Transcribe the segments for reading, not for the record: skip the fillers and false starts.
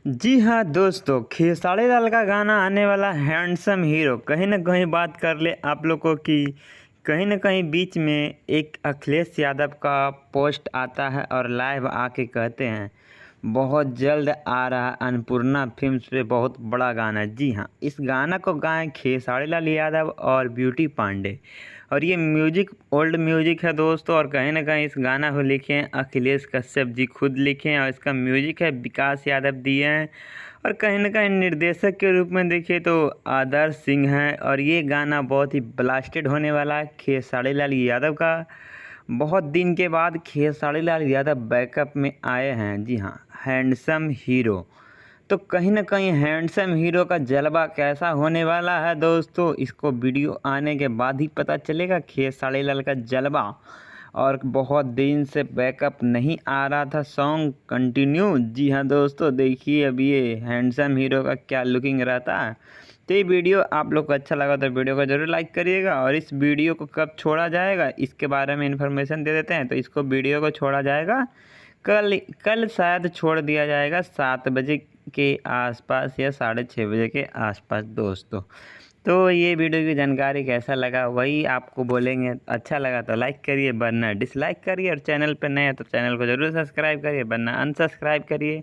जी हाँ दोस्तों, खेसारी लाल का गाना आने वाला हैंडसम हीरो कहीं ना कहीं बात कर ले आप लोगों की। कहीं ना कहीं बीच में एक अखिलेश यादव का पोस्ट आता है और लाइव आके कहते हैं बहुत जल्द आ रहा है अन्नपूर्णा फिल्म्स पे बहुत बड़ा गाना। जी हाँ, इस गाना को गाएं खेसारी लाल यादव और ब्यूटी पांडे और ये म्यूजिक ओल्ड म्यूजिक है दोस्तों। और कहीं ना कहीं इस गाना को लिखे हैं अखिलेश कश्यप जी खुद लिखे हैं और इसका म्यूजिक है विकास यादव दिए हैं। और कहीं ना कहीं निर्देशक के रूप में देखिए तो आदर्श सिंह हैं। और ये गाना बहुत ही ब्लास्टेड होने वाला है खेसारी लाल यादव का। बहुत दिन के बाद खेसारी लाल यादव बैकअप में आए हैं। जी हाँ, हैंडसम हीरो। तो कहीं ना कहीं हैंडसम हीरो का जलवा कैसा होने वाला है दोस्तों, इसको वीडियो आने के बाद ही पता चलेगा खेसारी लाल का जलवा। और बहुत दिन से बैकअप नहीं आ रहा था सॉन्ग कंटिन्यू। जी हाँ दोस्तों, देखिए अभी ये हैंडसम हीरो का क्या लुकिंग रहता है। तो ये वीडियो आप लोग को अच्छा लगा तो वीडियो को ज़रूर लाइक करिएगा। और इस वीडियो को कब छोड़ा जाएगा इसके बारे में इन्फॉर्मेशन दे देते हैं। तो इसको वीडियो को छोड़ा जाएगा कल कल शायद छोड़ दिया जाएगा 7 बजे के आसपास या 6:30 बजे के आसपास दोस्तों। तो ये वीडियो की जानकारी कैसा लगा वही आपको बोलेंगे। अच्छा लगा तो लाइक करिए वरना डिसलाइक करिए। और चैनल पर नए हैं तो चैनल को ज़रूर सब्सक्राइब करिए वरना अनसब्सक्राइब करिए।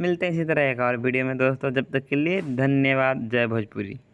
मिलते हैं इसी तरह एक और वीडियो में दोस्तों, जब तक के लिए धन्यवाद। जय भोजपुरी।